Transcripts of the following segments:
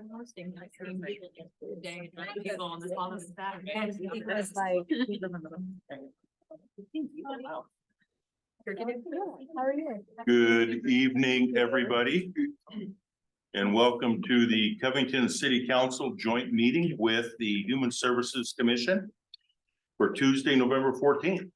I'm hosting my day on this on Saturday. It was like. How are you? Good evening, everybody. And welcome to the Covington City Council joint meeting with the Human Services Commission for Tuesday, November 14th.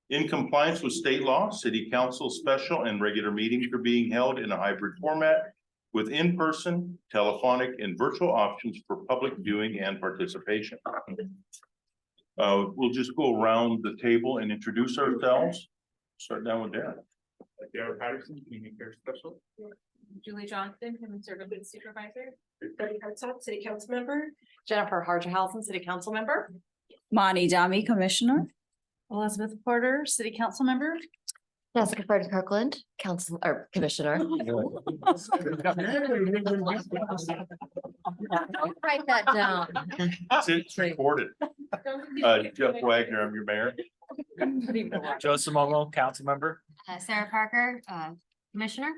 In compliance with state law, City Council special and regular meetings are being held in a hybrid format with in-person, telephonic, and virtual options for public viewing and participation. We'll just go around the table and introduce ourselves. Start down with Darren. Darren Patterson, Community Care Specialist. Julie Johnson, Human Services Supervisor. Betty Hartsock, City Council Member. Jennifer Hargenhausen, City Council Member. Monty Dami, Commissioner. Elizabeth Porter, City Council Member. Jessica Fred Kirkland, Council or Commissioner. Oh. Don't write that down. It's recorded. Jeff Wagner, I'm your mayor. Joseph Mogul, Council Member. Sarah Parker, Commissioner.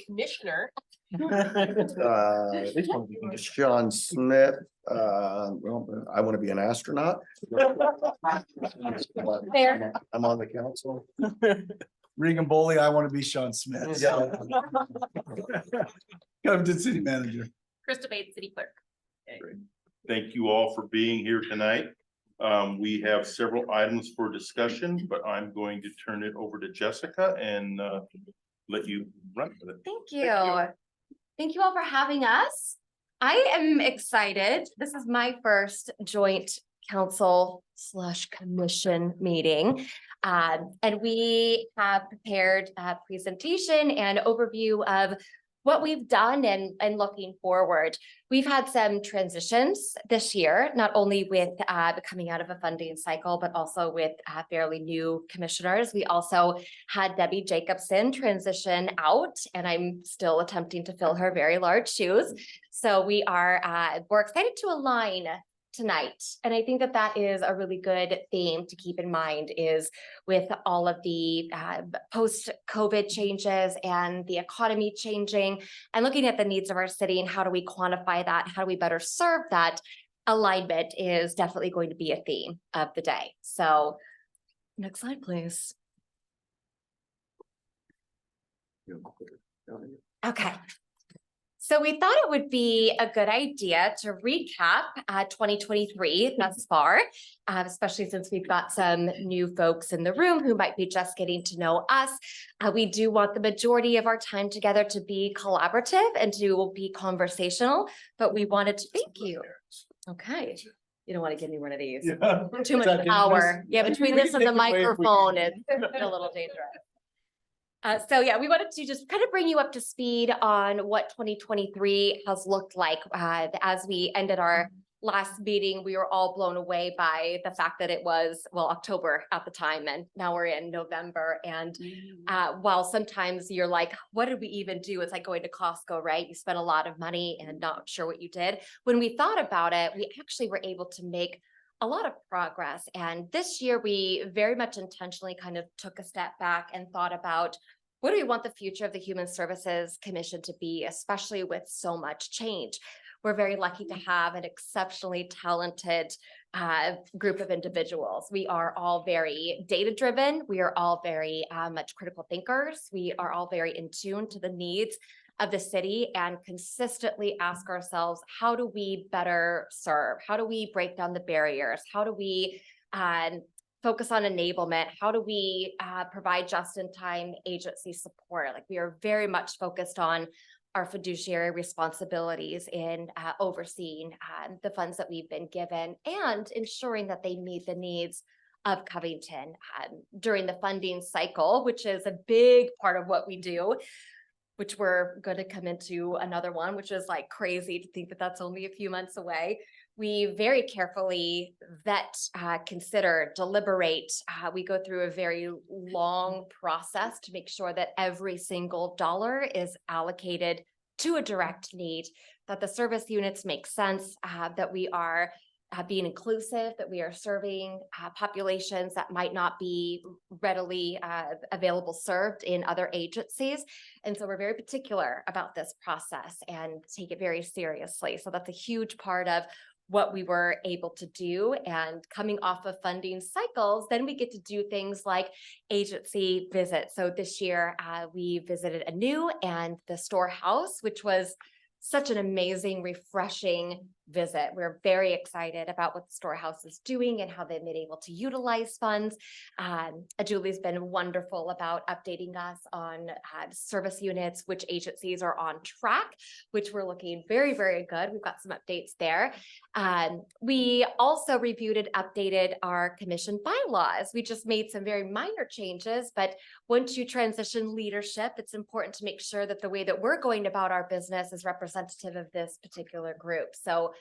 Commissioner. Sean Smith, well, I want to be an astronaut. Fair. I'm on the council. Regan Boley, I want to be Sean Smith. Covington City Manager. Crystal Bates, City Clerk. Thank you all for being here tonight. We have several items for discussion, but I'm going to turn it over to Jessica and let you run with it. Thank you. Thank you all for having us. I am excited. This is my first joint council / commission meeting. And we have prepared a presentation and overview of what we've done and looking forward. We've had some transitions this year, not only with coming out of a funding cycle, but also with fairly new commissioners. We also had Debbie Jacobson transition out, and I'm still attempting to fill her very large shoes. So we're excited to align tonight. And I think that is a really good theme to keep in mind is with all of the post-COVID changes and the economy changing and looking at the needs of our city and how do we quantify that? How do we better serve that? Alignment is definitely going to be a theme of the day. So next slide, please. Okay. So we thought it would be a good idea to recap 2023 thus far, especially since we've got some new folks in the room who might be just getting to know us. We do want the majority of our time together to be collaborative and to be conversational, but we wanted to thank you. Okay. You don't want to give me one of these. Yeah. Too much power. Yeah, between this and the microphone, it's a little dangerous. So yeah, we wanted to just kind of bring you up to speed on what 2023 has looked like. As we ended our last meeting, we were all blown away by the fact that it was, well, October at the time, and now we're in November. And while sometimes you're like, what did we even do? It's like going to Costco, right? You spent a lot of money and not sure what you did. When we thought about it, we actually were able to make a lot of progress. And this year we very much intentionally kind of took a step back and thought about what do we want the future of the Human Services Commission to be, especially with so much change. We're very lucky to have an exceptionally talented group of individuals. We are all very data-driven. We are all very much critical thinkers. We are all very in tune to the needs of the city and consistently ask ourselves, how do we better serve? How do we break down the barriers? How do we focus on enablement? How do we provide just-in-time agency support? Like we are very much focused on our fiduciary responsibilities in overseeing the funds that we've been given and ensuring that they meet the needs of Covington during the funding cycle, which is a big part of what we do, which we're going to come into another one, which is like crazy to think that that's only a few months away. We very carefully vet, consider, deliberate. We go through a very long process to make sure that every single dollar is allocated to a direct need, that the service units make sense, that we are being inclusive, that we are serving populations that might not be readily available served in other agencies. And so we're very particular about this process and take it very seriously. So that's a huge part of what we were able to do. And coming off of funding cycles, then we get to do things like agency visits. So this year we visited a new and the storehouse, which was such an amazing, refreshing visit. We're very excited about what the storehouse is doing and how they've been able to utilize funds. Julie's been wonderful about updating us on service units, which agencies are on track, which we're looking very, very good. We've got some updates there. We also reviewed and updated our commission bylaws. We just made some very minor changes, but once you transition leadership, it's important to make sure that the way that we're going about our business is representative of this particular group. So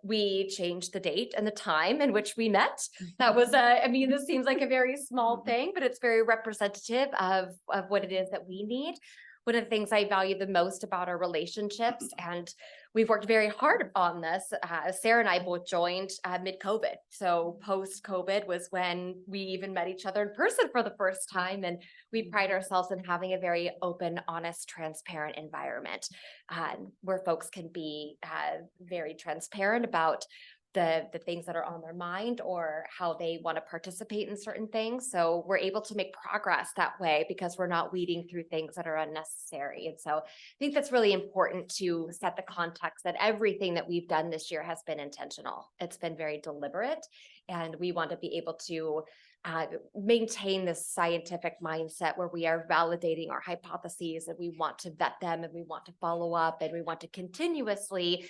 we changed the date and the time in which we met. That was I mean, this seems like a very small thing, but it's very representative of what it is that we need. One of the things I value the most about our relationships, and we've worked very hard on this. Sarah and I both joined mid-COVID. So post-COVID was when we even met each other in person for the first time. And we pride ourselves in having a very open, honest, transparent environment where folks can be very transparent about the things that are on their mind or how they want to participate in certain things. So we're able to make progress that way because we're not weeding through things that are unnecessary. And so I think that's really important to set the context that everything that we've done this year has been intentional. It's been very deliberate, and we want to be able to maintain this scientific mindset where we are validating our hypotheses, and we want to vet them, and we want to follow up, and we want to continuously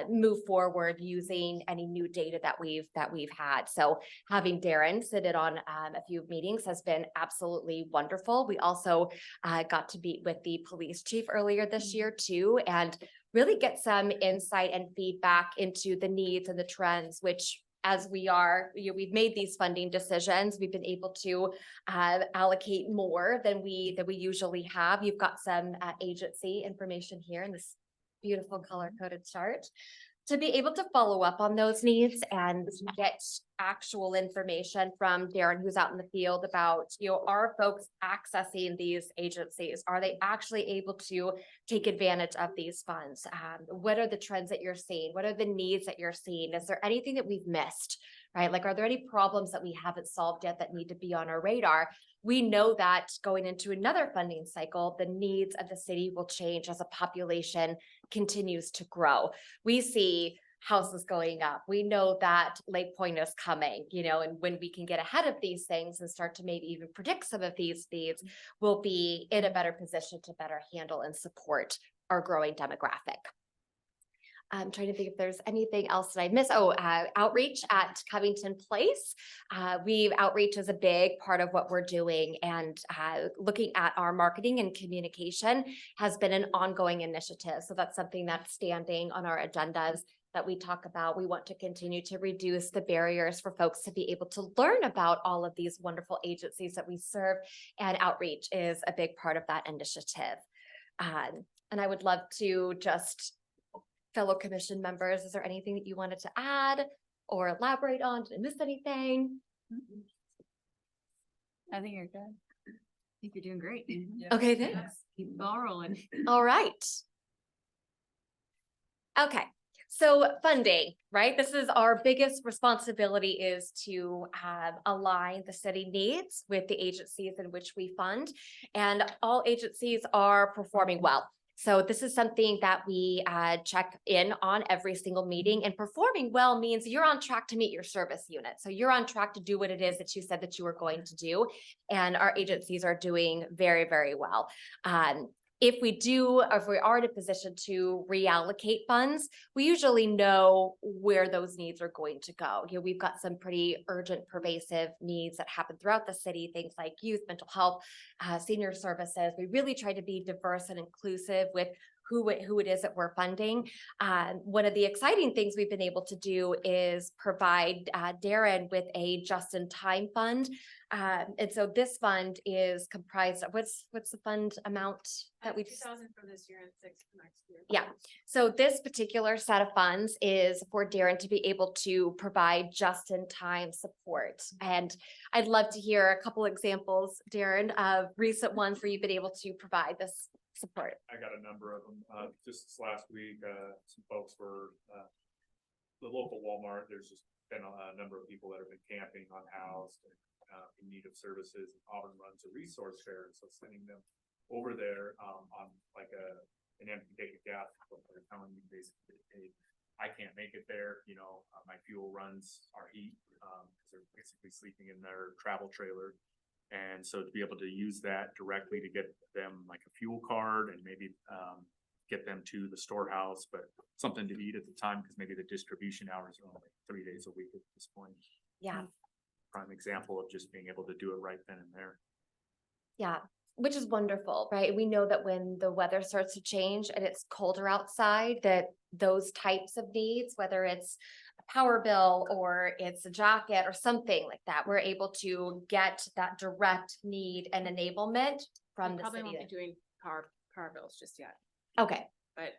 move forward using any new data that we've had. So having Darren sit in on a few meetings has been absolutely wonderful. We also got to meet with the police chief earlier this year too, and really get some insight and feedback into the needs and the trends, which as we are, we've made these funding decisions, we've been able to allocate more than we usually have. You've got some agency information here in this beautiful color-coded chart to be able to follow up on those needs and get actual information from Darren, who's out in the field, about, are folks accessing these agencies? Are they actually able to take advantage of these funds? What are the trends that you're seeing? What are the needs that you're seeing? Is there anything that we've missed, right? Like, are there any problems that we haven't solved yet that need to be on our radar? We know that going into another funding cycle, the needs of the city will change as a population continues to grow. We see houses going up. We know that Lake Point is coming, and when we can get ahead of these things and start to maybe even predict some of these needs, we'll be in a better position to better handle and support our growing demographic. I'm trying to think if there's anything else that I missed. Outreach at Covington Place. Outreach is a big part of what we're doing, and looking at our marketing and communication has been an ongoing initiative. So that's something that's standing on our agendas that we talk about. We want to continue to reduce the barriers for folks to be able to learn about all of these wonderful agencies that we serve, and outreach is a big part of that initiative. And I would love to just, fellow commission members, is there anything that you wanted to add or elaborate on? Did I miss anything? I think you're good. I think you're doing great. Okay, thanks. Keep the ball rolling. All right. Okay, so funding, right? This is our biggest responsibility, is to align the city needs with the agencies in which we fund, and all agencies are performing well. So this is something that we check in on every single meeting, and performing well means you're on track to meet your service unit. So you're on track to do what it is that you said that you were going to do. And our agencies are doing very, very well. If we are in a position to reallocate funds, we usually know where those needs are going to go. We've got some pretty urgent, pervasive needs that happen throughout the city, things like youth, mental health, senior services. We really try to be diverse and inclusive with who it is that we're funding. One of the exciting things we've been able to do is provide Darren with a just-in-time fund. And so this fund is comprised of, what's the fund amount that we just? 2,000 for this year and 6 for next year. Yeah, so this particular set of funds is for Darren to be able to provide just-in-time support. And I'd love to hear a couple examples, Darren, of recent ones where you've been able to provide this support. I got a number of them. Just this last week, some folks were, the local Walmart, there's just been a number of people that have been camping unhoused and in need of services. Auburn runs a resource fair, so sending them over there on like an empty tank of gas, what they're telling me basically, hey, I can't make it there, you know, my fuel runs our heat, because they're basically sleeping in their travel trailer. And so to be able to use that directly to get them like a fuel card and maybe get them to the storehouse, but something to eat at the time, because maybe the distribution hours are only 3 days a week at this point. Yeah. Prime example of just being able to do it right then and there. Yeah, which is wonderful, right? We know that when the weather starts to change and it's colder outside, that those types of needs, whether it's a power bill or it's a jacket or something like that, we're able to get that direct need and enablement from the Probably won't city. be doing car bills just yet, Okay, but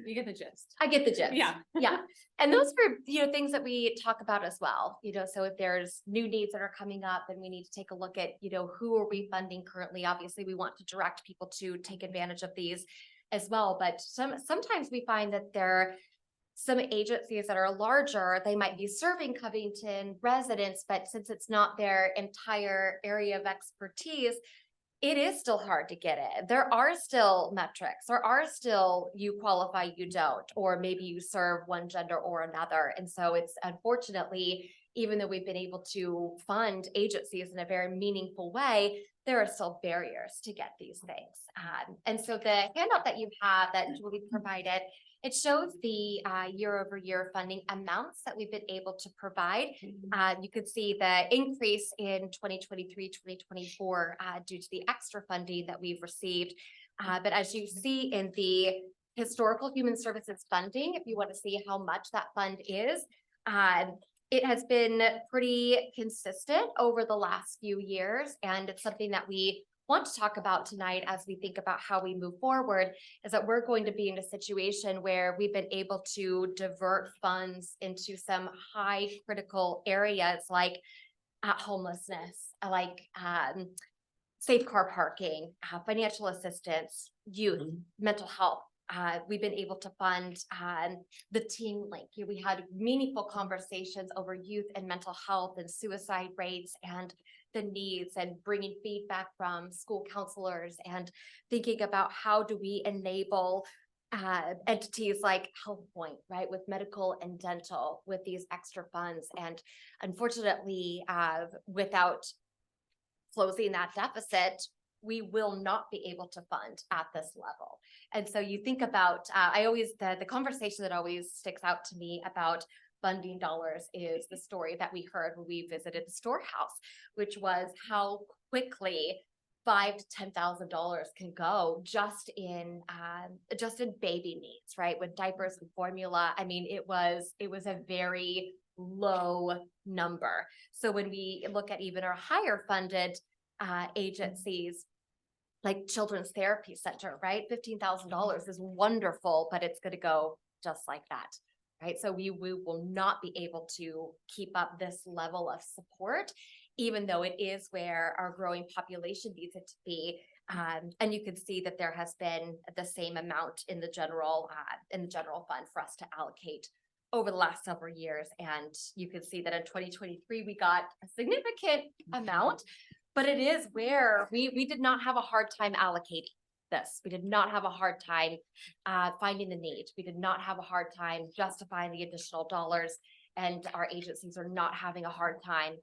you get the gist. I get the gist. Yeah. Yeah. And those are, things that we talk about as well, so if there's new needs that are coming up and we need to take a look at, who are we funding currently? Obviously, we want to direct people to take advantage of these as well. But sometimes we find that there are some agencies that are larger, they might be serving Covington residents, but since it's not their entire area of expertise, it is still hard to get it. There are still metrics. There are still you qualify, you don't, or maybe you serve one gender or another. And so it's unfortunately, even though we've been able to fund agencies in a very meaningful way, there are still barriers to get these things. And so the handout that you have that Julie provided, it shows the year-over-year funding amounts that we've been able to provide. You could see the increase in 2023, 2024 due to the extra funding that we've received. But as you see in the historical human services funding, if you want to see how much that fund is, it has been pretty consistent over the last few years. And it's something that we want to talk about tonight as we think about how we move forward, is that we're going to be in a situation where we've been able to divert funds into some high critical areas like homelessness, like safe car parking, financial assistance, youth, mental health. We've been able to fund the Teen Link. We had meaningful conversations over youth and mental health and suicide rates and the needs, and bringing feedback from school counselors and thinking about how do we enable entities like Health Point, right, with medical and dental, with these extra funds. And unfortunately, without closing that deficit, we will not be able to fund at this level. And so you think about, the conversation that always sticks out to me about funding dollars is the story that we heard when we visited the storehouse, which was how quickly $5,000 to $10,000 can go just in baby needs, right? With diapers and formula. I mean, it was a very low number. So when we look at even our higher funded agencies, like Children's Therapy Center, right? $15,000 is wonderful, but it's going to go just like that, right? So we will not be able to keep up this level of support, even though it is where our growing population needs it to be. And you can see that there has been the same amount in the general fund for us to allocate over the last several years. And you can see that in 2023, we got a significant amount, but it is where we did not have a hard time allocating this. We did not have a hard time finding the need. We did not have a hard time justifying the additional dollars, and our agencies are not having a hard time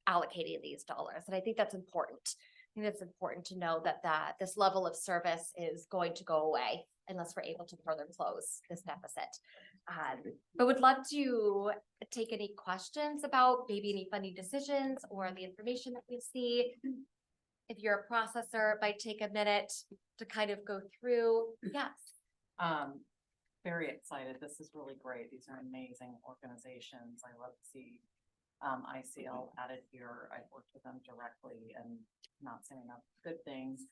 allocating these dollars. And I think that's important. I think it's important to know that this level of service is going to go away unless we're able to further close this deficit. But would love to take any questions about maybe any funding decisions or the information that we see. If you're a processor, it might take a minute to kind of go through. Yes. Very excited. This is really great. These are amazing organizations. I love to see ICL added here. I've worked with them directly and not saying enough good things.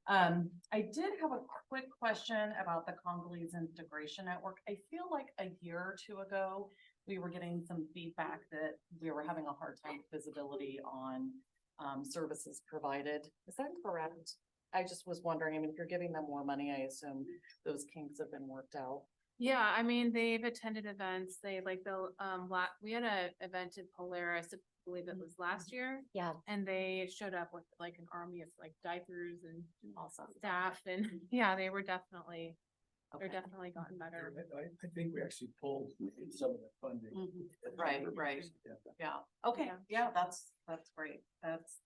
I did have a quick question about the Congolese Integration Network. I feel like a year or two ago, we were getting some feedback that we were having a hard time with visibility on services provided. Is that correct? I just was wondering, I mean, if you're giving them more money, I assume those kinks have been worked out. Yeah, I mean, they've attended events. They like the, we had a event in Polaris, I believe it was last year. Yeah. And they showed up with like an army of like diapers and staff and yeah, they were definitely, they're Okay. definitely gotten better. I think we actually pulled some of the funding. Mhm. Right. Yeah. Yeah, okay, Yeah. yeah, that's great. That's,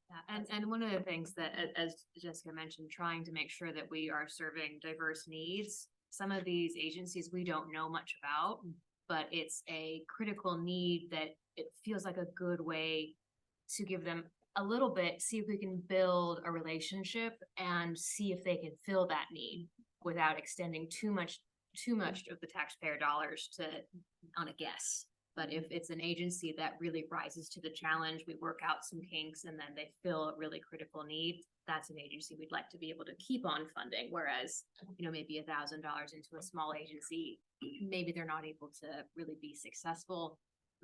Yeah, and one of the things that, as Jessica mentioned, trying to make sure that we are serving diverse needs. Some of these agencies we don't know much about, but it's a critical need that it feels like a good way to give them a little bit, see if we can build a relationship and see if they can fill that need without extending too much of the taxpayer dollars on a guess. But if it's an agency that really rises to the challenge, we work out some kinks and then they fill a really critical need, that's an agency we'd like to be able to keep on funding. Whereas, you know, maybe $1,000 into a small agency, maybe they're not able to really be successful.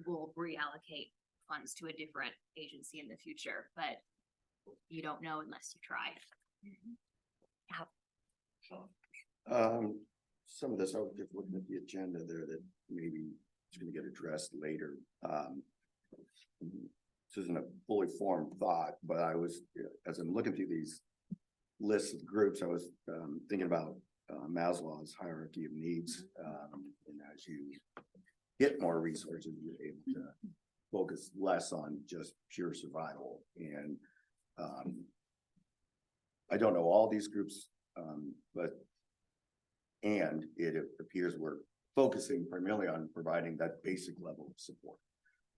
We'll reallocate funds to a different agency in the future, but you don't know unless you try. Some of this, I was just looking at the agenda there that maybe it's gonna get addressed later. This isn't a fully formed thought, but I was, as I'm looking through these lists of groups, I was thinking about Maslow's hierarchy of needs. And as you get more resources, you're able to focus less on just pure survival. And I don't know all these groups, but it appears we're focusing primarily on providing that basic level of support.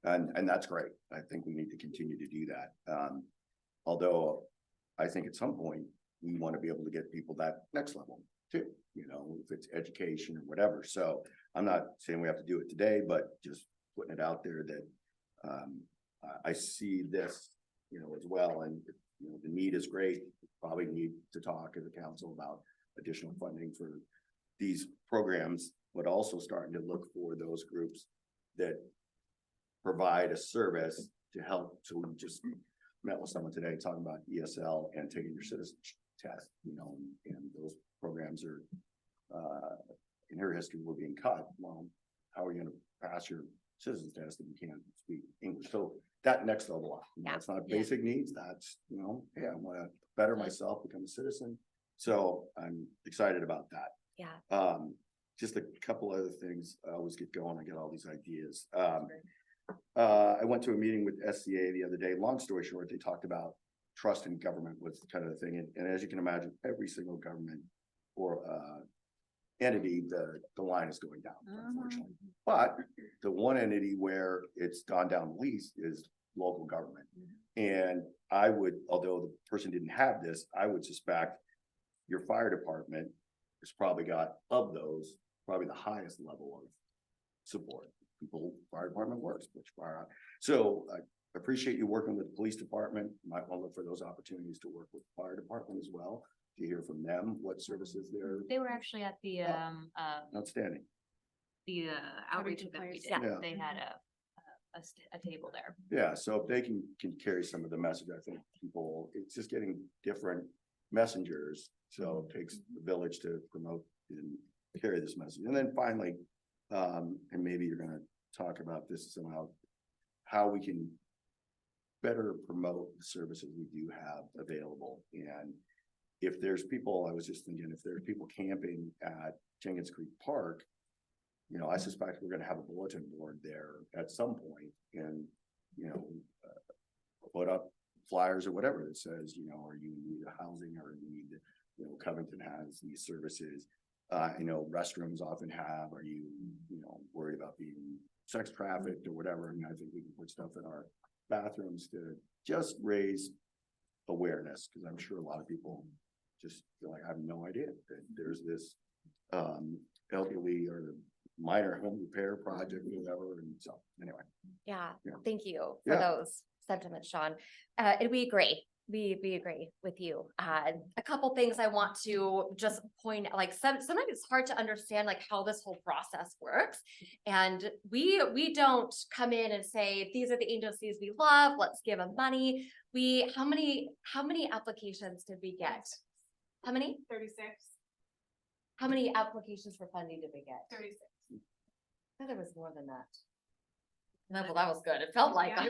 And that's great. I think we need to continue to do that. Although I think at some point we want to be able to get people that next level too, you know, if it's education or whatever. So I'm not saying we have to do it today, but just putting it out there that I see this, you know, as well. And, you know, the need is great. Probably need to talk as a council about additional funding for these programs, but also starting to look for those groups that provide a service to help. So we just met with someone today talking about ESL and taking your citizenship test, you know, and those programs are, in her history, were being cut. Well, how are you gonna pass your citizen's test if you can't speak English? So that next level up, you know, it's not basic needs. That's, you know, hey, I want to better myself, become a citizen. So I'm excited about that. Yeah. Just a couple other things. I always get going. I get all these ideas. I went to a meeting with SCA the other day. Long story short, they talked about trust in government was kind of the thing. And as you can imagine, every single government or entity, the line is going down, unfortunately. But the one entity where it's gone down least is local government. And I would, although the person didn't have this, I would suspect your fire department has probably got, of those, probably the highest level of support. People, fire department works, which fire. So I appreciate you working with the police department. Might want to look for those opportunities to work with the fire department as well, to hear from them what services They were actually at the, outstanding. the outreach Covington event we Place. did. Yeah. They had a table there. Yeah, so if they can carry some of the message, I think people, it's just getting different messengers. So it takes the village to promote and carry this message. And then finally, and maybe you're gonna talk about this somehow, how we can better promote the services we do have available. And if there's people, I was just thinking, if there's people camping at Jenkins Creek Park, you know, I suspect we're gonna have a bulletin board there at some point and, you know, put up flyers or whatever that says, you know, are you in need of housing or you need, you know, Covington has these services. You know, restrooms often have, are you, you know, worried about being sex trafficked or whatever? And I think we can put stuff in our bathrooms to just raise awareness, because I'm sure a lot of people just feel like I have no idea that there's this elderly or minor home repair project, or whatever, and so, anyway. Yeah, Yeah. thank you for Yeah. those sentiments, Sean. And we agree. We agree with you. A couple things I want to just point, like sometimes it's hard to understand like how this whole process works. And we don't come in and say, these are the agencies we love, let's give them money. How many applications did we get? How many? 36. How many applications for funding did we get? 36. I thought there was more than that. No, well, that was good. It felt like. So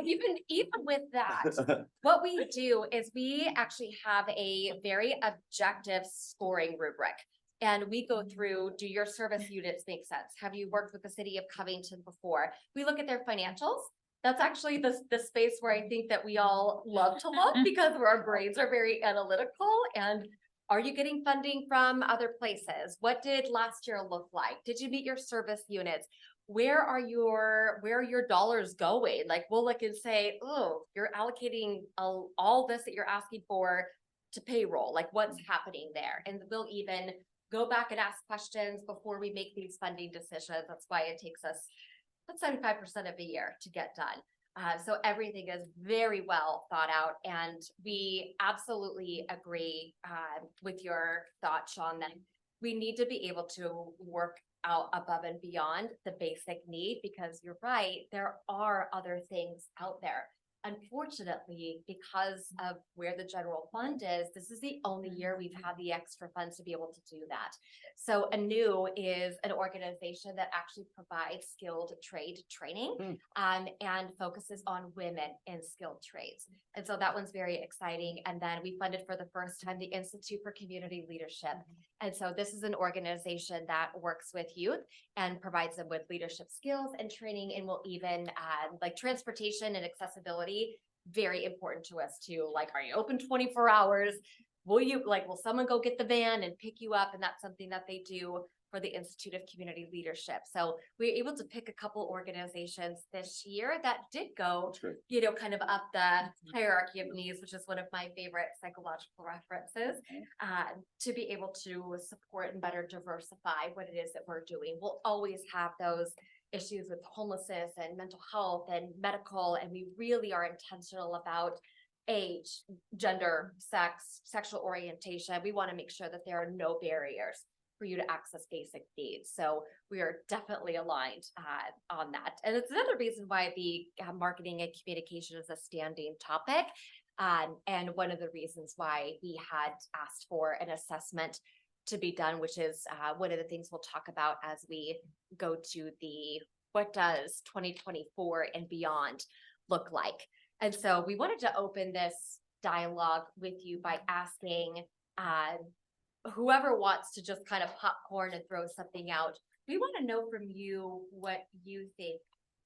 even with that, what we do is we actually have a very objective scoring rubric. And we go through, do your service units make sense? Have you worked with the city of Covington before? We look at their financials. That's actually the space where I think that we all love to look because our brains are very analytical. And are you getting funding from other places? What did last year look like? Did you meet your service units? Where are your dollars going? Like we'll look and say, oh, you're allocating all this that you're asking for to payroll. Like what's happening there? And we'll even go back and ask questions before we make these funding decisions. That's why it takes us about 75% of a year to get done. So everything is very well thought out, and we absolutely agree with your thought, Sean, that we need to be able to work out above and beyond the basic need, because you're right, there are other things out there. Unfortunately, because of where the general fund is, this is the only year we've had the extra funds to be able to do that. So ANEW is an organization that actually provides skilled trade training and focuses on women in skilled trades. And so that one's very exciting. And then we funded for the first time the Institute for Community Leadership. And so this is an organization that works with youth and provides them with leadership skills and training, and will even like transportation and accessibility, very important to us too. Like, are you open 24 hours? Will someone go get the van and pick you up? And that's something that they do for the Institute of Community Leadership. So we were able to pick a couple organizations this year that did go, kind of up the hierarchy of needs, which is one of my favorite psychological references, to be able to support and better diversify what it is that we're doing. We'll always have those issues with homelessness and mental health and medical, and we really are intentional about age, gender, sex, sexual orientation. We want to make sure that there are no barriers for you to access basic needs. So we are definitely aligned on that. And it's another reason why the marketing and communication is a standing topic. And one of the reasons why we had asked for an assessment to be done, which is one of the things we'll talk about as we go to what does 2024 and beyond look like. And so we wanted to open this dialogue with you by asking whoever wants to just kind of popcorn and throw something out. We want to know from you what you think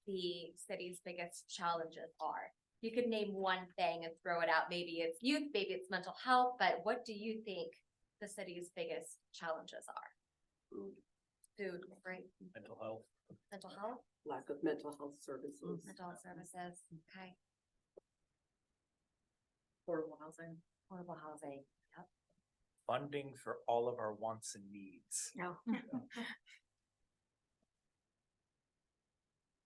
the city's biggest challenges are. You could name one thing and throw it out. Maybe it's youth, maybe it's mental health, but what do you think the city's biggest challenges are? Food, right? Mental health. Mental health? Lack of mental health services. Mental health services, okay. Affordable housing. Affordable housing, yep. Funding for all of our wants and needs. No.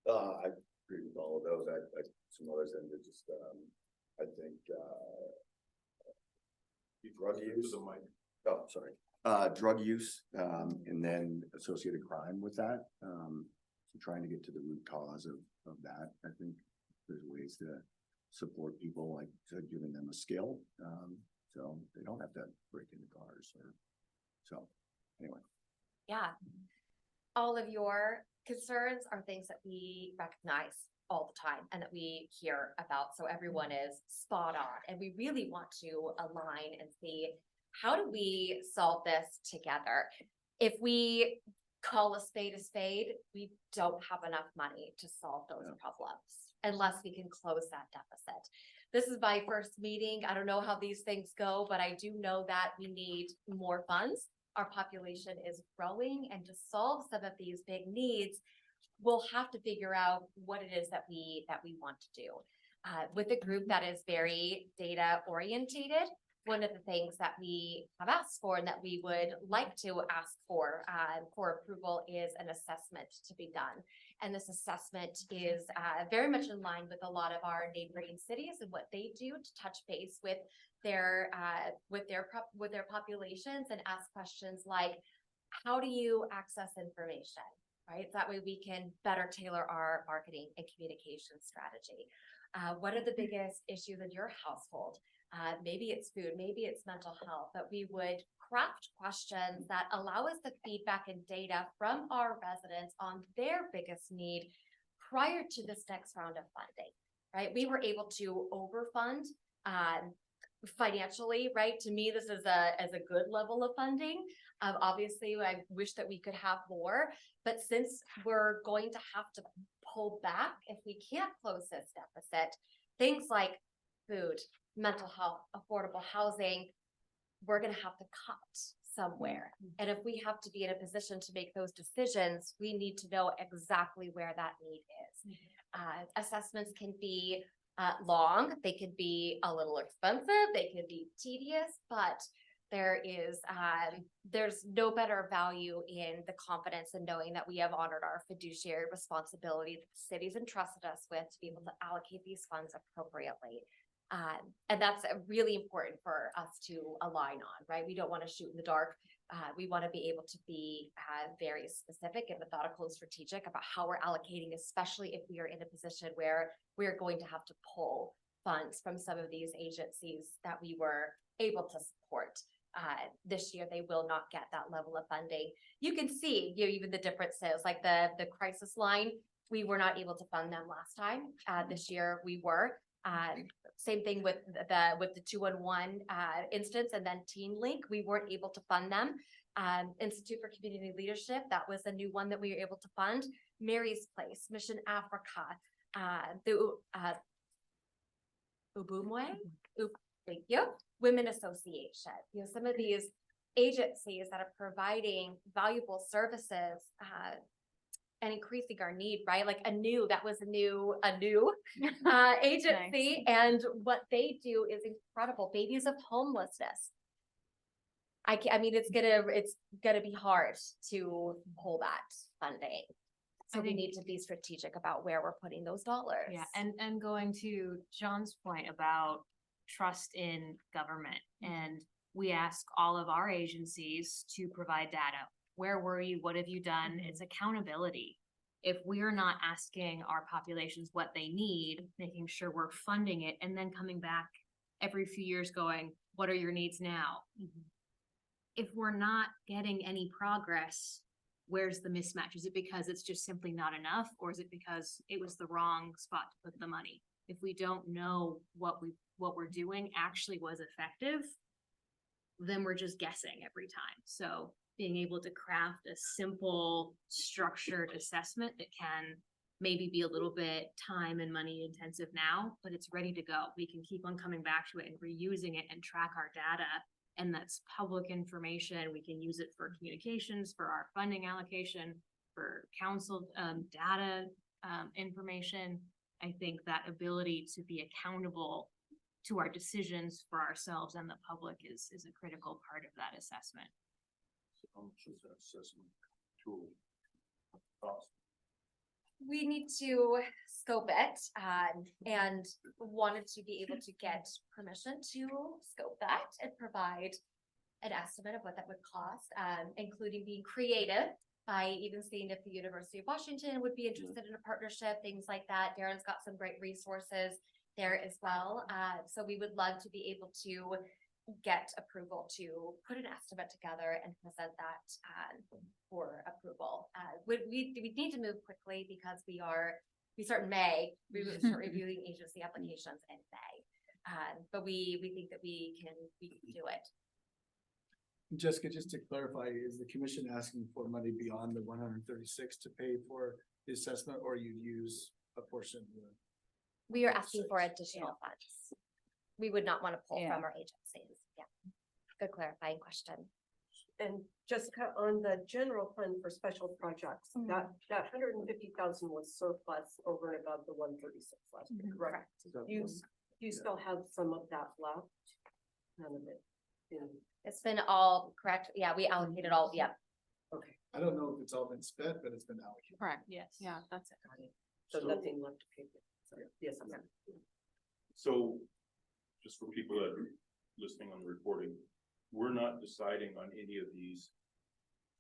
I agree with all of those. I some others, and just, I think, drug use. Oh, sorry. Drug use, and then associated crime with that. So trying to get to the root cause of that. I think there's ways to support people, like giving them a skill, so they don't have to break into cars so anyway. Yeah. All of your concerns are things that we recognize all the time and that we hear about. So everyone is spot on, and we really want to align and see, how do we solve this together? If we call a spade, we don't have enough money to solve those problems unless we can close that deficit. This is my first meeting. I don't know how these things go, but I do know that we need more funds. Our population is growing, and to solve some of these big needs, we'll have to figure out what it is that we want to do. With a group that is very data orientated, one of the things that we have asked for and that we would like to ask for approval is an assessment to be done. And this assessment is very much in line with a lot of our neighboring cities and what they do to touch base with their populations and ask questions like, how do you access information? Right? That way we can better tailor our marketing and communication strategy. What are the biggest issues in your household? Maybe it's food, maybe it's mental health, but we would craft questions that allow us the feedback and data from our residents on their biggest need prior to this next round of funding, right? We were able to overfund financially, right? To me, this is a good level of funding. Obviously, I wish that we could have more, but since we're going to have to pull back if we can't close this deficit, things like food, mental health, affordable housing, we're going to have to cut somewhere. And if we have to be in a position to make those decisions, we need to know exactly where that need is. Assessments can be long, they could be a little expensive, they can be tedious, but there's no better value in the confidence and knowing that we have honored our fiduciary responsibility that the city's entrusted us with to be able to allocate these funds appropriately. And that's really important for us to align on, right? We don't want to shoot in the dark. We want to be able to be very specific and methodical and strategic about how we're allocating, especially if we are in a position where we're going to have to pull funds from some of these agencies that we were able to support. This year, they will not get that level of funding. You can see, even the differences, like the crisis line, we were not able to fund them last time. This year, we were. Same thing with the 211 instance, and then Teen Link, we weren't able to fund them. Institute for Community Leadership, that was a new one that we were able to fund. Mary's Place, Mission Africa, the Ubumwe, thank you, Women Association. Some of these agencies that are providing valuable services and increasing our need, right? Like that was a new agency, and what they do is incredible. Babies of Homelessness. I mean, it's gonna be hard to pull that funding. So we need to be strategic about where we're putting those dollars. Yeah, and going to John's point about trust in government, and we ask all of our agencies to provide data. Where were you? What have you done? It's accountability. If we're not asking our populations what they need, making sure we're funding it, and then coming back every few years going, what are your needs now? If we're not getting any progress, where's the mismatch? Is it because it's just simply not enough, or is it because it was the wrong spot to put the money? If we don't know what we're doing actually was effective, then we're just guessing every time. So being able to craft a simple, structured assessment that can maybe be a little bit time and money intensive now, but it's ready to go. We can keep on coming back to it and reusing it and track our data. And that's public information. We can use it for communications, for our funding allocation, for council data information. I think that ability to be accountable to our decisions for ourselves and the public is a critical part of that assessment. How much is that assessment tool cost? We need to scope it and wanted to be able to get permission to scope that and provide an estimate of what that would cost, including being creative by even seeing if the University of Washington would be interested in a partnership, things like that. Darren's got some great resources there as well. So we would love to be able to get approval to put an estimate together and present that for approval. We need to move quickly because we start in May. We will start reviewing agency applications in May. But we think that we can do it. Jessica, just to clarify, is the commission asking for money beyond the 136 to pay for the assessment, or you'd use a portion of the? We are asking for additional funds. We would not want to pull from our agencies. Yeah. Good clarifying question. And Jessica, on the general fund for special projects, that 150,000 was surplus over and above the 136 last year, correct? You still have some of that left? none of it. Yeah, It's been all correct. Yeah, we allocated all, yeah. okay, I don't know if it's all been spent, but it's been allocated. Correct. Yes. Yeah, that's it. got it. So So- nothing left to pay for. So, yes, I'm. So, just for people that are listening on the recording, we're not deciding on any of these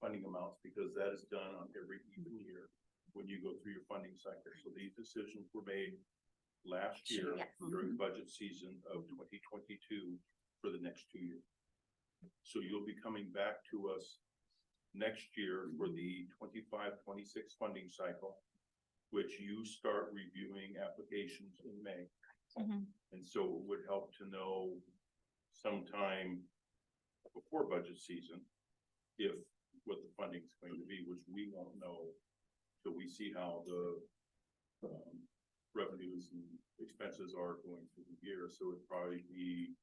funding amounts because that is done on every even year when you go through your funding cycle. So these decisions were made last year Yes. during budget season of 2022 for the next 2 years. So you'll be coming back to us next year for the 25-26 funding cycle, which you start reviewing applications in May. And so it would help to know sometime before budget season, if what the funding is going to be, which we won't know till we see how the revenues and expenses are going through the year. So it'd probably be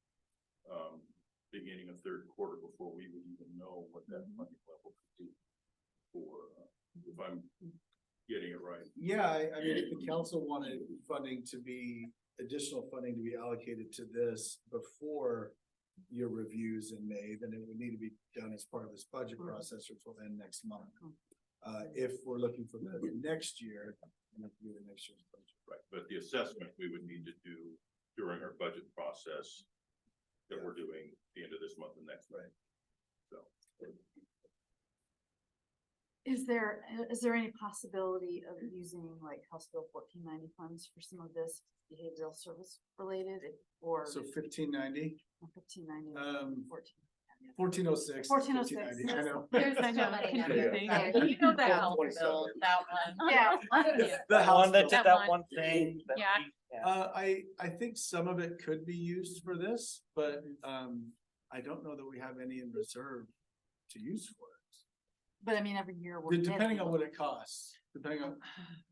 beginning of third quarter before we would even know what that funding level could be for, if I'm getting it right. Yeah, I mean, if the council wanted funding to be, additional funding to be allocated to this before your reviews in May, then it would need to be done as part of this budget process, which will end next month. If we're looking for the next year, then have to do the next year's budget. Right, but the assessment we would need to do during our budget process that we're doing the end of this month and next. Right. So. Is there any possibility of using like House Bill 1490 funds for some of this behavioral service related or So 1590, 1590? 1406. 1406. 1590, I know. There's So no many confusing. numbers. You know that Yeah, House 27. bill, that one. Yeah. The The House one that bill. did That that one. one thing. that Yeah. we- I think some of it could be used for this, but, I don't know that we have any in reserve to use for it. But I mean, every year we're. Depending on what it costs, depending on.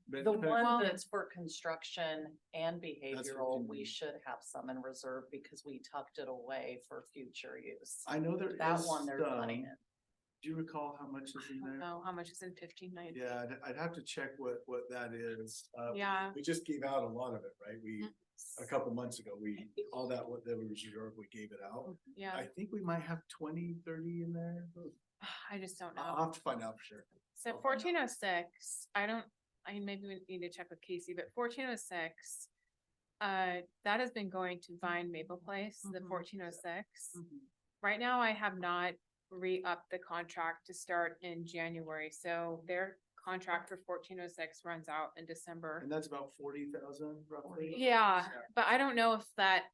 but The depending- one that's for construction and behavioral, we 1590. should have some in reserve because we tucked it away for future use. I know there is. That one, there's money some. in. Do you recall how much is in there? know how much is in 1590. Yeah, I'd have to check what that is. Yeah. We just gave out a lot of it, right? A couple months ago, all that, what there was reserved, we gave it out. Yeah, I think we might have 20, 30 in there. I just don't know. I'll have to find out for sure. So I'll find out. 1406, I mean, maybe we need to check with Casey, but 1406, that has been going to Vine Maple Place, the Mhm. 1406. Right now, I have not re-upped the contract to start in January, so their contract for 1406 runs out in December. And that's about 40,000 roughly. Yeah, but I don't know if that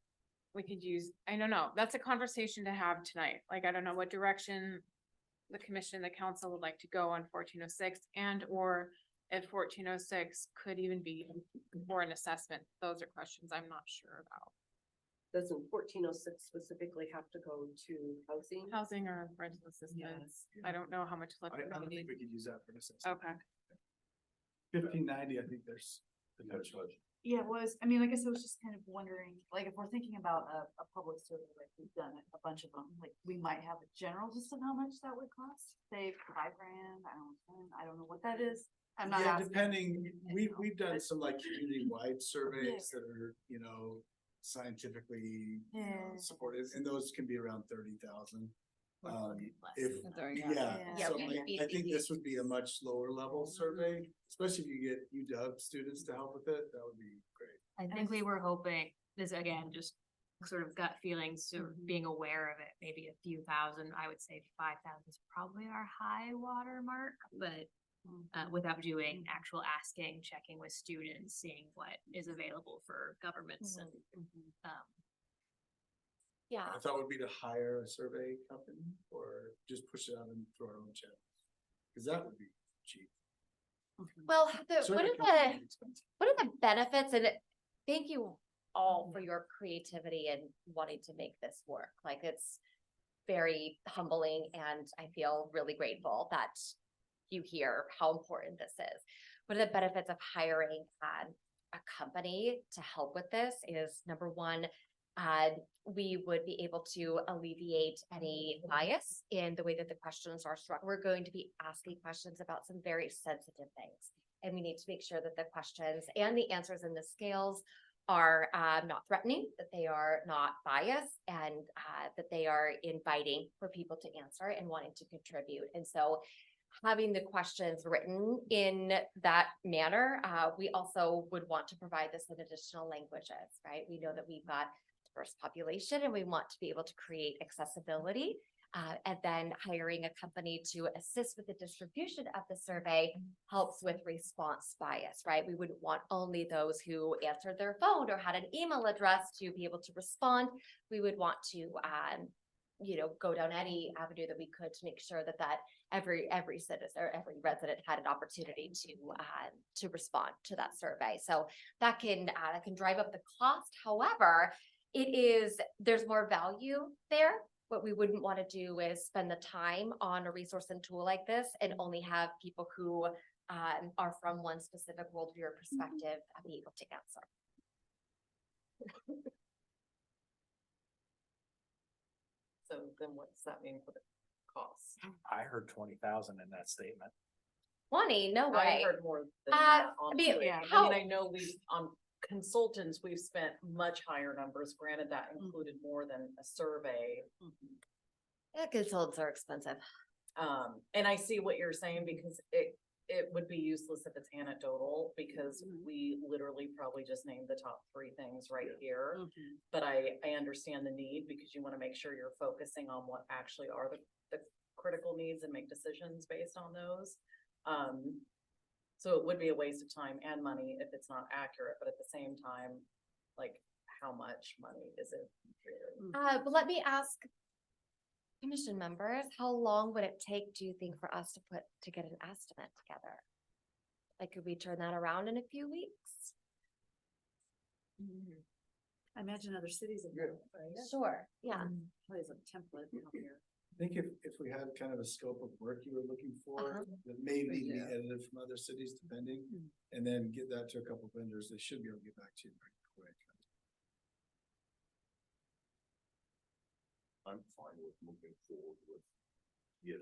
we could use, I don't know, that's a conversation to have tonight. Like, I don't know what direction the commission, the council would like to go on 1406 and or if 1406 could even be for an assessment. Those are questions I'm not sure about. Doesn't 1406 specifically have to go to housing? Housing or rental assistance, I don't know how much. I don't flexibility. think we could use that for an assessment. Okay, 1590, I think there's potential. Yeah, it was, I mean, I guess I was just kind of wondering, like, if we're thinking about a public survey, like we've done a bunch of them, like, we might have a general just of how much that would cost, say $5,000, I don't know what that is. I'm not Yeah, asking. depending, you know, we've done but- some like community-wide surveys that are, scientifically Yeah. supported, and those can be around 30,000. If, Yeah. Yeah, so we like, would be- I think this would be a much lower level survey, especially if you get UW students to help with it, that would be great. I think we were hoping, this again, just sort of gut feelings, so being aware of it, maybe a few thousand, I would say 5,000 is probably our high water mark, but without doing actual asking, checking with students, seeing what is available for governments and, Yeah. I thought would be to hire a survey company or just push it out and through our own channels. Cause that would be cheap. Well, Survey companies are expensive. one of the benefits, and thank you all for your creativity and wanting to make this work. Like, it's very humbling and I feel really grateful that you hear how important this is. One of the benefits of hiring a company to help with this is, number one, we would be able to alleviate any bias in the way that the questions are structured. We're going to be asking questions about some very sensitive things. And we need to make sure that the questions and the answers and the scales are not threatening, that they are not biased, and that they are inviting for people to answer and wanting to contribute. And so having the questions written in that manner, we also would want to provide this in additional languages, right? We know that we've got diverse population and we want to be able to create accessibility. And then hiring a company to assist with the distribution of the survey helps with response bias, right? We wouldn't want only those who answered their phone or had an email address to be able to respond. We would want to, go down any avenue that we could to make sure that every citizen or every resident had an opportunity to respond to that survey. So that can drive up the cost. However, there's more value there. What we wouldn't want to do is spend the time on a resource and tool like this and only have people who are from one specific worldview or perspective be able to answer. So then what does that mean for the cost? I heard 20,000 in that statement. 20, no I way. heard more than Uh, that, I mean, honestly. yeah, I mean, I know on consultants, we've spent much higher numbers. Granted, that included more than a survey. Yeah, consultants are expensive. And I see what you're saying because it would be useless if it's anecdotal because we literally probably just named the top 3 things right here. But I understand the need because you want to make sure you're focusing on what actually are the critical needs and make decisions based on those. So it would be a waste of time and money if it's not accurate, but at the same time, like how much money is it? Really? But let me ask commission members, how long would it take, do you think, for us to get an estimate together? Like, could we turn that around in a few weeks? I imagine other cities have done it, right? Sure, yeah. Probably as a template out here. I think if we had kind of a scope of work you were looking for, that may need to be edited from other cities depending, and then get that to a couple vendors, they should be able to get back to you pretty quick. I'm fine with moving forward with get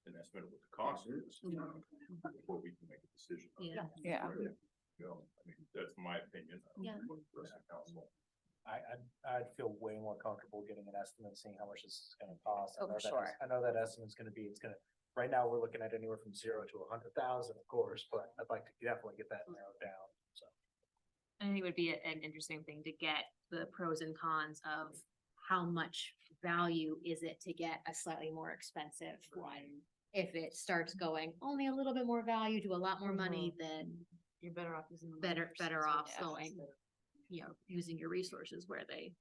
an estimate of what the cost is before we can make a decision. on Yeah. it. Yeah. Ready to go. I mean, that's my opinion. I don't Yeah. know what the rest of the council. I'd feel way more comfortable getting an estimate, seeing how much this is gonna cost. I Oh, know that sure. I know that estimate's gonna be, right now, we're looking at anywhere from 0 to 100,000, of course, but I'd like to definitely get that narrowed down, so. I think it would be an interesting thing to get the pros and cons of how much value is it to get a slightly more expensive one? If it starts going only a little bit more value to a lot more money, then You're better off using. the better resources, off yeah. going, using your resources where they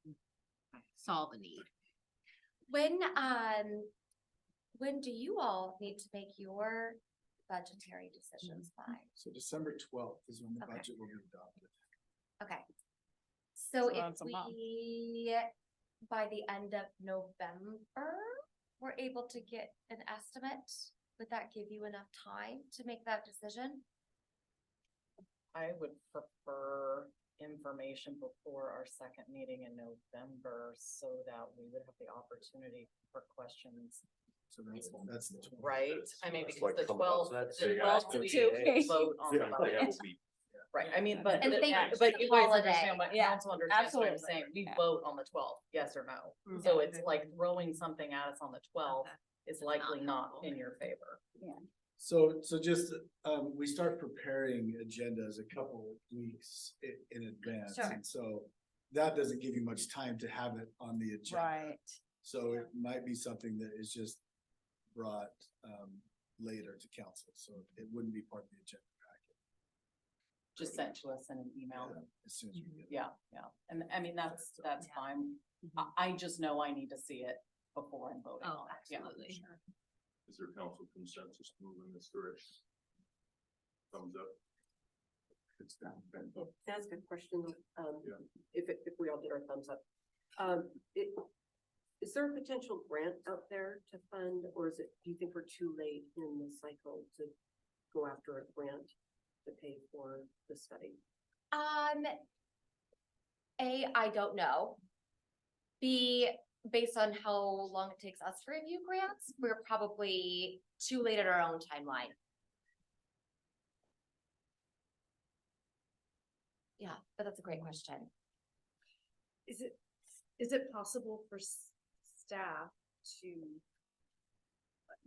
solve a need. When do you all need to make your budgetary decisions by? So December 12th is when the Okay. budget will be adopted. Okay. So So if that's a month. we, by the end of November, we're able to get an estimate, would that give you enough time to make that decision? I would prefer information before our second meeting in November so that we would have the opportunity for questions. So that's the 12th. Right? I mean, That's because like the coming up. 12th, So that's- the Yeah, 12th that's we two days. vote on the Yeah, budget. that would be- Right, I mean, but, And thank you but for you the guys holiday. understand what Yeah, council understands what I'm absolutely. saying. We Yeah. vote on the 12th, yes or no. Mhm. So it's like throwing something at us on the 12th Okay. is likely not helpful. in your favor. So just, we start preparing agendas a couple weeks in advance. Sure. And so that doesn't give you much time to have it on the agenda. Right. So it might be something that is just brought, later to council, so it wouldn't be part of the agenda packet. Just sent to us in an email. As soon as we get it. Yeah, yeah. And I mean, that's Yeah. fine. I just know I need to see it before I'm voting Oh, on it. Yeah. absolutely. Is there council consensus to move in this direction? Thumbs up. It's down. That's a good question. Yeah. If we all did our thumbs up. Is there a potential grant out there to fund, or do you think we're too late in the cycle to go after a grant to pay for the study? I don't know. B, based on how long it takes us to review grants, we're probably too late in our own timeline. Yeah, but that's a great question. Is it possible for staff to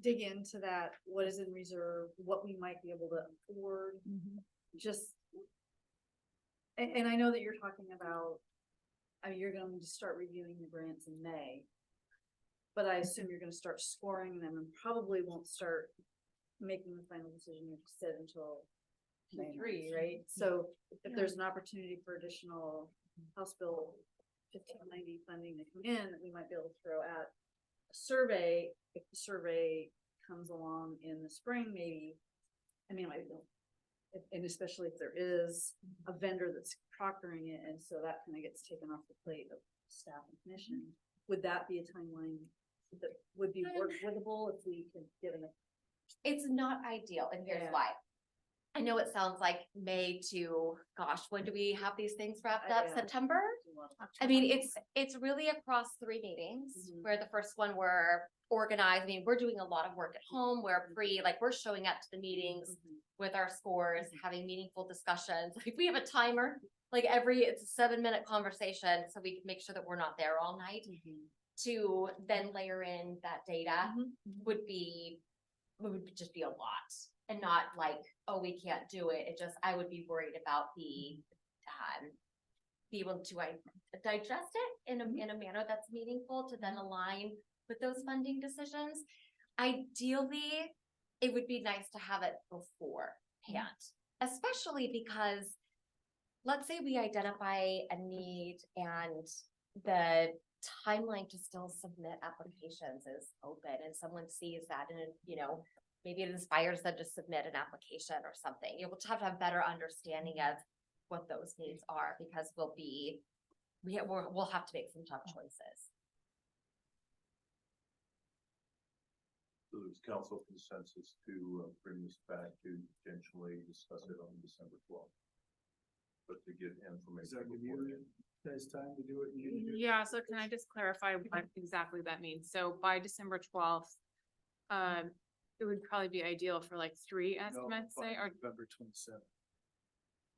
dig into that, what is in reserve, what we might be able to afford, just. And I know that you're talking about, I mean, you're going to start reviewing the grants in May. But I assume you're gonna start scoring them and probably won't start making the final decision, you said, until Q3, right? So if there's an opportunity for additional House Bill 1590 funding to come in, that we might be able to throw at a survey, if the survey comes along in the spring, maybe, I mean, and especially if there is a vendor that's proctoring it, and so that kind of gets taken off the plate of staff and commission. Would that be a timeline that would be workable if we could get an? It's not ideal, and here's Yeah. why. I know it sounds like May to, gosh, when do we have these things wrapped up? Yeah. September? I mean, it's really across 3 meetings, Mhm. where the first one we're organized. I mean, we're doing a lot of work at home. We're showing up to the meetings with our scores, having meaningful discussions. Like, we have a timer, like it's a 7-minute conversation, so we can make sure that we're not there all night. To then layer in that data would just be a lot, and not like, oh, we can't do it. I would be worried about be able to digest it in a manner that's meaningful to then align with those funding decisions. Ideally, it would be nice to have it beforehand, especially because let's say we identify a need and the timeline to still submit applications is open, and someone sees that, and maybe it inspires them to submit an application or something. You'll have to have better understanding of what those needs are, because we'll have to make some tough choices. So there's council consensus to bring this back to potentially discuss it on December 12th. But to get information. Does that give you guys time to do what you need to do? Yeah, so can I just clarify what exactly that means? So by December 12th, it would probably be ideal for like 3 estimates, say, or November 27th.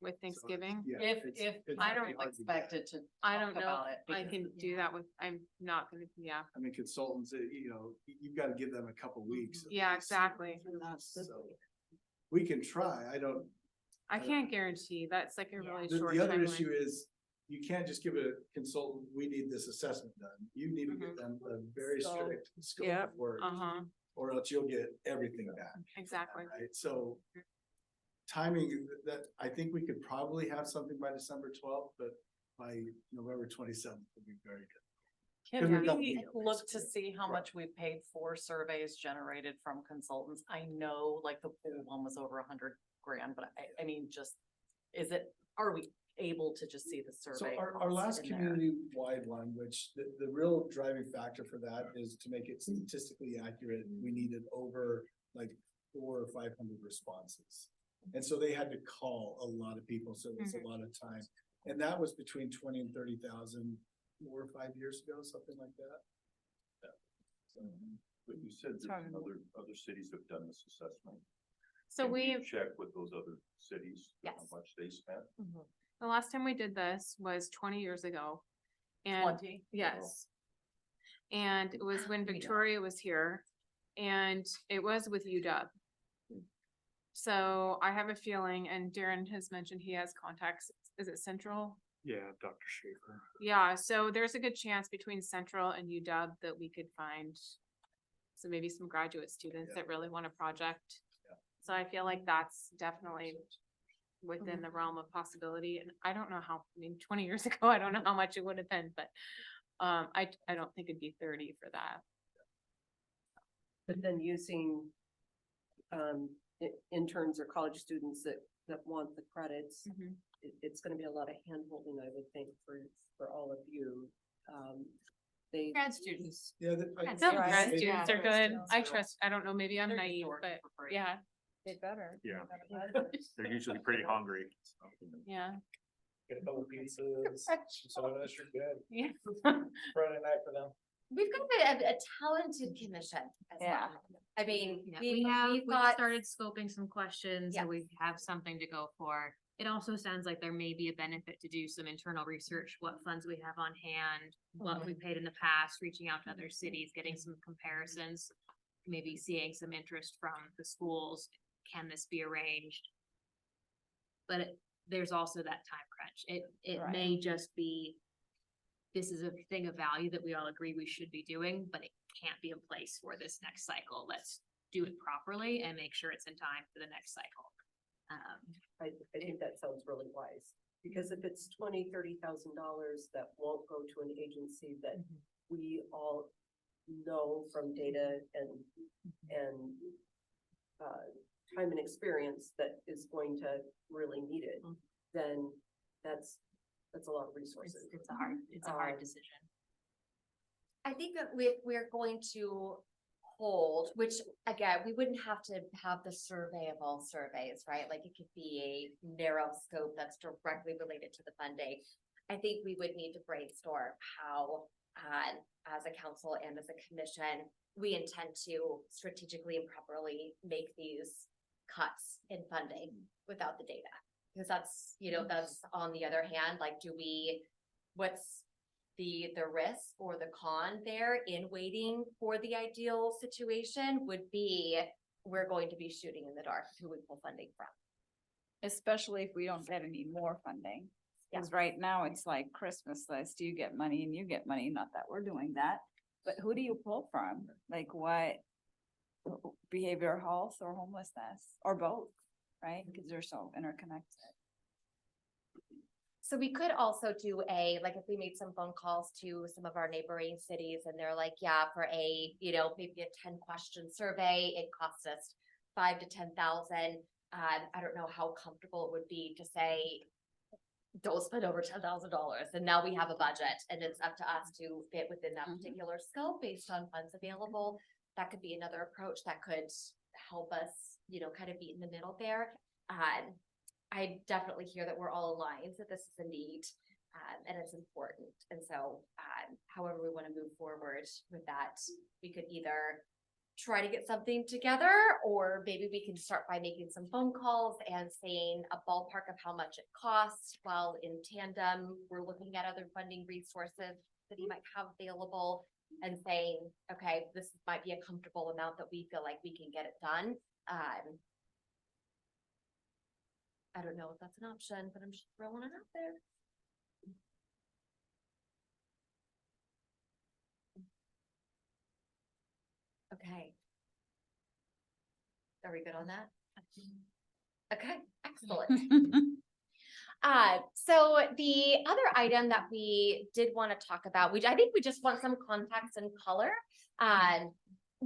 with Thanksgiving. Yeah. If it's I don't very hard to expect get. it to I talk don't know, about it. I because can do that with, I'm not gonna, yeah, I mean, consultants, you've got to give them a couple weeks. at yeah, least. exactly. So, we can try. I can't guarantee, that's like a really The short other timeline. issue is, you can't just give a consultant, we need this assessment done. You need to give them a very strict scope of work, Uh-huh, or else you'll get everything back. exactly. Right, so timing, that, I think we could probably have something by December 12th, but by November 27th would be very good. Can we've got we media, look to basically. see how much we paid for surveys generated from consultants? I know like the pool one was over $100,000, but I mean, are we able to just see the So survey? our costs last in there? community-wide one, which the real driving factor for that is to make it statistically accurate, we needed over like 400 or 500 responses. And so they had to call a lot of people, so it was a lot of time. And that was between 20 and 30,000 4 or 5 years ago, something like that. So, but you said that other cities have done this assessment. So Can you we've, check with those other cities, Yes. how much they spent. the last time we did this was 20 years ago. And 20? yes. And it was when Victoria was here, and it was with UW. So I have a feeling, and Darren has mentioned he has contacts, is it Central? Yeah, Dr. Schaefer. Yeah, so there's a good chance between Central and UW that we could find so maybe some graduate students that really want a project. So I feel like that's definitely within the realm of possibility. And I don't know how, 20 years ago, I don't know how much it would have been, but I don't think it'd be 30 for that. But then using interns or college students that want the credits, it's gonna be a lot of hand holding, I would think, for all of you. Grad students. Yeah. Some Right. grad Yeah. students are good. Yeah. I trust, I don't know, maybe I'm They're naive, doing it but for free. yeah, They better. Yeah. They're usually pretty hungry. yeah. Get a couple pizzas, some sodas, you're good. Yeah. Friday night for them. We've got a talented commission as Yeah. well. I mean, Yeah, we've we've got, started scoping some questions, Yeah. so we have something to go for. It also sounds like there may be a benefit to do some internal research, what funds we have on hand, what we paid in the past, reaching out to other cities, getting some comparisons. Maybe seeing some interest from the schools, can this be arranged? But there's also that time crunch. It Right. may just be, this is a thing of value that we all agree we should be doing, but it can't be in place for this next cycle. Let's do it properly and make sure it's in time for the next cycle. I think that sounds really wise, because if it's $20,000-$30,000 that won't go to an agency that we all know from data and time and experience that is going to really need it, then that's a lot of resources. It's a hard decision. I think that we're going to hold, which again, we wouldn't have to have the survey of all surveys, right? Like it could be a narrow scope that's directly related to the funding. I think we would need to brainstorm how, as a council and as a commission, we intend to strategically and properly make these cuts in funding without the data. Because that's, that's on the other hand, like, what's the risk or the con there in waiting for the ideal situation would be, we're going to be shooting in the dark who we pull funding from. Especially if we don't get any more funding. Because right now it's like Christmas list, you get money and you get money, not that we're doing that. But who do you pull from? Like what? Behavioral health or homelessness or both, right? Because they're so interconnected. So we could also do like if we made some phone calls to some of our neighboring cities and they're like, yeah, for maybe a 10-question survey, it costs us $5,000 to $10,000. I don't know how comfortable it would be to say, don't spend over $10,000. And now we have a budget and it's up to us to fit within that particular scope based on funds available. That could be another approach that could help us, kind of be in the middle there. I definitely hear that we're all aligned that this is a need and it's important. And so however we want to move forward with that, we could either try to get something together, or maybe we can start by making some phone calls and saying a ballpark of how much it costs, while in tandem, we're looking at other funding resources that you might have available and saying, okay, this might be a comfortable amount that we feel like we can get it done. I don't know if that's an option, but I'm just throwing it out there. Okay. Are we good on that? Okay, excellent. So the other item that we did want to talk about, which I think we just want some context and color.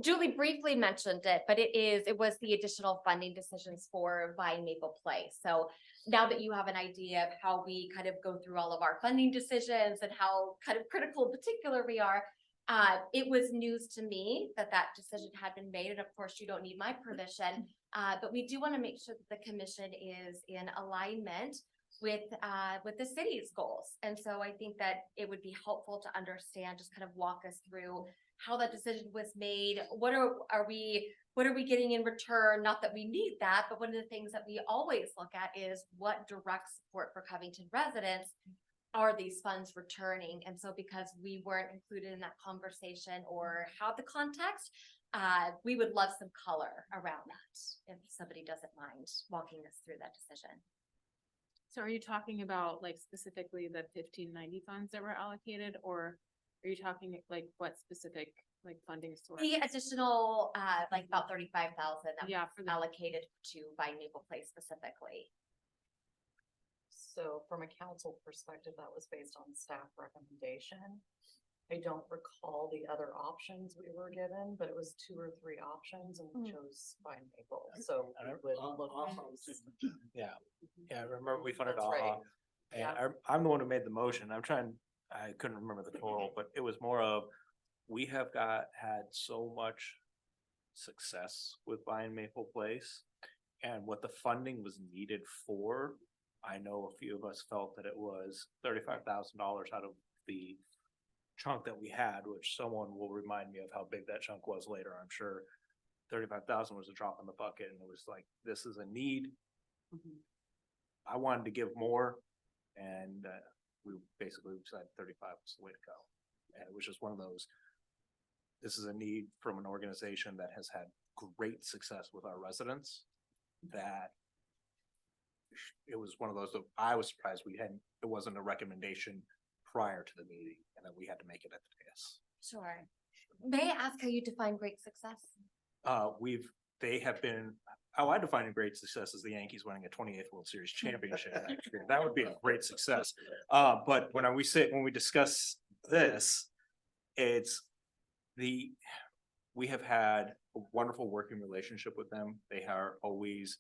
Julie briefly mentioned it, but it was the additional funding decisions for Vine Maple Place. So now that you have an idea of how we kind of go through all of our funding decisions and how kind of critical in particular we are, it was news to me that decision had been made. And of course, you don't need my permission, but we do want to make sure that the commission is in alignment with the city's goals. And so I think that it would be helpful to understand, just kind of walk us through how that decision was made. What are we getting in return? Not that we need that, but one of the things that we always look at is what direct support for Covington residents are these funds returning? And so because we weren't included in that conversation or have the context, we would love some color around that if somebody doesn't mind walking us through that decision. So are you talking about like specifically the 1590 funds that were allocated, or are you talking like what specific like funding source? The additional, like about 35,000 that Yeah, was allocated to Vine Maple Place specifically. So from a council perspective, that was based on staff recommendation. I don't recall the other options we were given, but it was 2 or 3 options and we chose Vine Maple. So I we remember- would look. Yeah, I remember we funded That's all, right. and Yeah. I'm the one who made the motion. I couldn't remember the total, but it was more of, we have had so much success with Vine Maple Place, and what the funding was needed for. I know a few of us felt that it was $35,000 out of the chunk that we had, which someone will remind me of how big that chunk was later, I'm sure. 35,000 was a drop in the bucket, and it was like, this is a need. I wanted to give more, and we basically decided 35 was the way to go. And it was just one of those, this is a need from an organization that has had great success with our residents, that it was one of those, that I was surprised it wasn't a recommendation prior to the meeting, and that we had to make it at the dais. Sure. May I ask how you define great success? They have been, how I define a great success is the Yankees winning a 28th World Series championship next year. That would be a great success. But when we discuss this, we have had a wonderful working relationship with them. They are always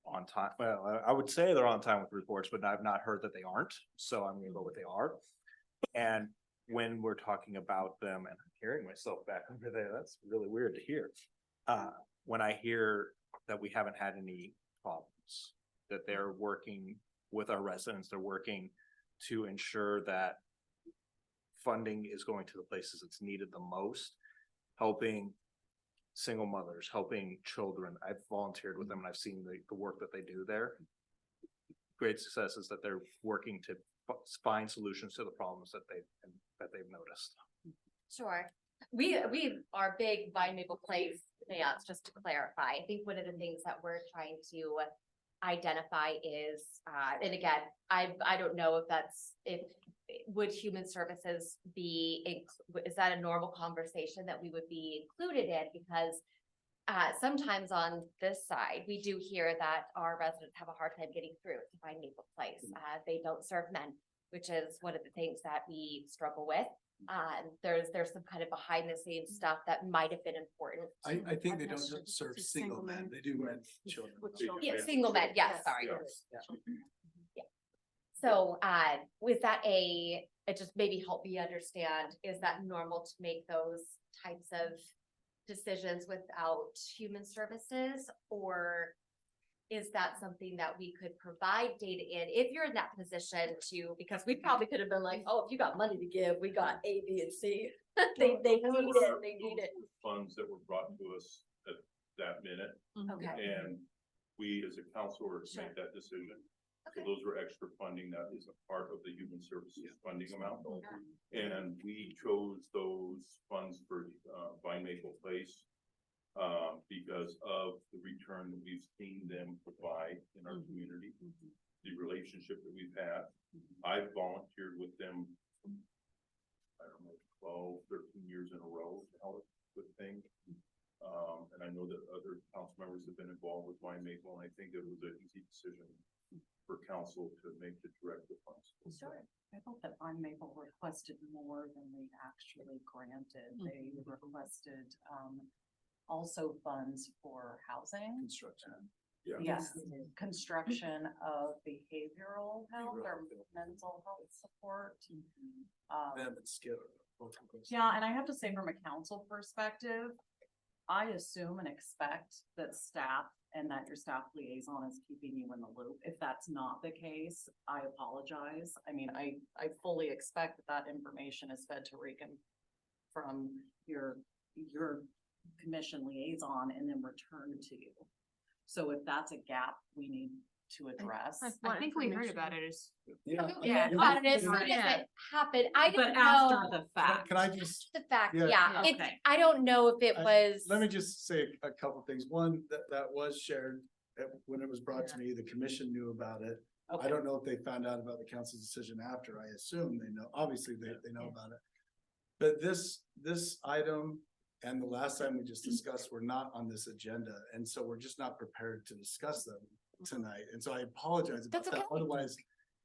on time. Well, I would say they're on time with reports, but I've not heard that they aren't. So I'm gonna go with they are. And when we're talking about them, and I'm hearing myself back over there, that's really weird to hear. When I hear that we haven't had any problems, that they're working with our residents, they're working to ensure that funding is going to the places it's needed the most, helping single mothers, helping children. I've volunteered with them and I've seen the work that they do there. Great success is that they're working to find solutions to the problems that they've noticed. Sure. We are big Vine Maple Place fans, just to clarify. I think one of the things that we're trying to identify is, and again, I don't know if would human services is that a normal conversation that we would be included in? Because sometimes on this side, we do hear that our residents have a hard time getting through to Vine Maple Place. They don't serve men, which is one of the things that we struggle with. There's some kind of behind the scenes stuff that might have been important. I think they don't serve single men, they do men, children. Yeah, single men, yes, sorry. Yeah. So, with that, it just maybe help me understand, is that normal to make those types of decisions without human services? Or is that something that we could provide data in, if you're in that position to, because we probably could have been like, oh, if you got money to give, we got A, B, and C. They need it. Funds that were brought to us at that minute, Okay, and we as a council were to make that decision. So those were extra funding that is a part of the human services funding amount. And we chose those funds for Vine Maple Place because of the return that we've seen them provide in our community, the relationship that we've had. I've volunteered with them, I don't know, 12, 13 years in a row to help with things. And I know that other council members have been involved with Vine Maple, and I think it was an easy decision for council to make the direct funds. Sure. I thought that Vine Maple requested more than they actually granted. They requested also funds for housing. Construction. Yes, construction of behavioral health or mental health support. Them and Skip. Yeah, and I have to say, from a council perspective, I assume and expect that staff and that your staff liaison is keeping you in the loop. If that's not the case, I apologize. I mean, I fully expect that information is fed to Regan from your commission liaison and then returned to you. So if that's a gap we need to address. I think we heard about it as. yeah, but as soon as it happened, I But didn't after know the fact. Can I just, the fact, Yeah. yeah, it's, Okay. I don't know if it was. let me just say a couple things. One, that was shared when it was brought to me, the commission knew about it. I Okay. don't know if they found out about the council's decision after. I assume they know, obviously they know about it. But this item and the last time we just discussed were not on this agenda. And so we're just not prepared to discuss them tonight. And so I apologize about That's that. okay. Otherwise,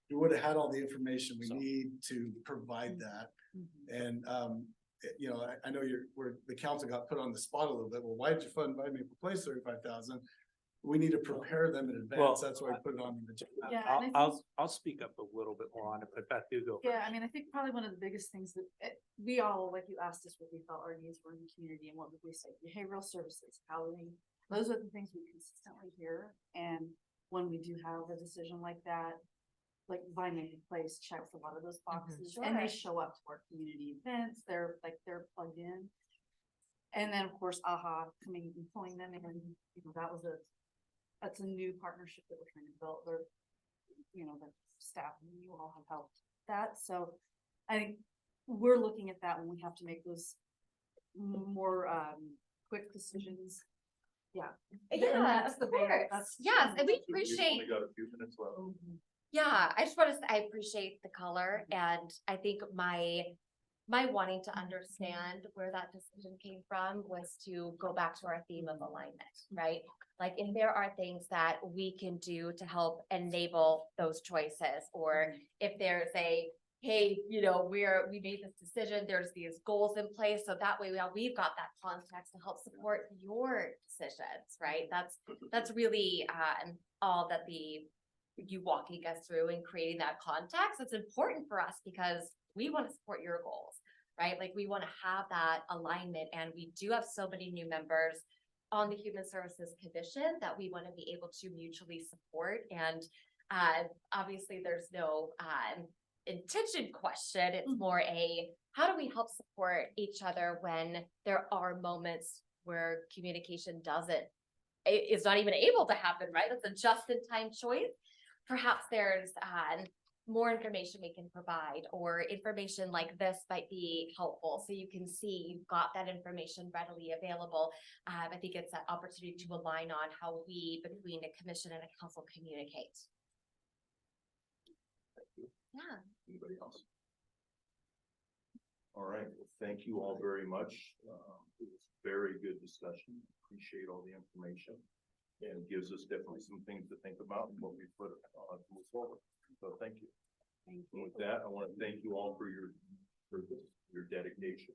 we would have had all the information we So- need to provide that. And, you know, I know the council got put on the spot a little bit. Well, why did you fund Vine Maple Place 35,000? We need to prepare them in advance. That's why I put it on the agenda. Yeah, and I think- I'll speak up a little bit more on it, but Beth, do go. Yeah, first. I mean, I think probably one of the biggest things that we all, like you asked us what we felt our needs were in the community and what would we say, behavioral services, housing, those are the things we consistently hear. And when we do have a decision like that, like Vine Maple Place checks a lot of those boxes and they show up to our community events, they're plugged in. And then, of course, AHA coming and pulling them in, you know, that's a new partnership that we're trying to develop. you know, the staff and you all have helped that, so I think we're looking at that when we have to make those more, quick decisions. Yeah. Yeah, that's of the big- course. that's- Yes, and we We've appreciate, only got a few minutes left. yeah, I just want to, I appreciate the color and I think my wanting to understand where that decision came from was to go back to our theme of alignment, right? Like if there are things that we can do to help enable those choices, or if there's a, hey, you know, we made this decision, there's these goals in place, so that way we've got that context to help support your decisions, right? That's really all that you walking us through and creating that context. It's important for us because we want to support your goals, right? Like we want to have that alignment, and we do have so many new members on the Human Services Commission that we want to be able to mutually support. And obviously there's no intention question. It's more a, how do we help support each other when there are moments where communication is not even able to happen, right? That's a just-in-time choice. Perhaps there's more information we can provide, or information like this might be helpful, so you can see you've got that information readily available. I think it's an opportunity to align on how we, between a commission and a council, communicate. Yeah. Anybody else? All right, well, thank you all very much. It was very good discussion. Appreciate all the information. And gives us definitely some things to think about and what we put to move forward. So thank you. And with that, I want to thank you all for your dedication.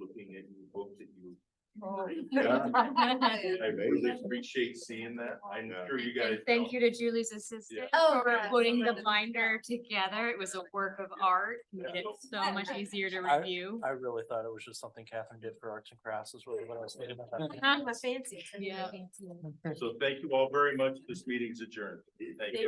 Looking at your book that you. Yeah. I really appreciate seeing that. I'm sure you guys. And thank you to Julie's assistant Yeah. Oh, for right. putting the binder together. It was a work of art. Yeah. It's so much easier to review. I really thought it was just something Catherine did for arts and crafts is really what I was thinking about. I'm a fancy. Yeah. So thank you all very much. This meeting's adjourned. Thank you.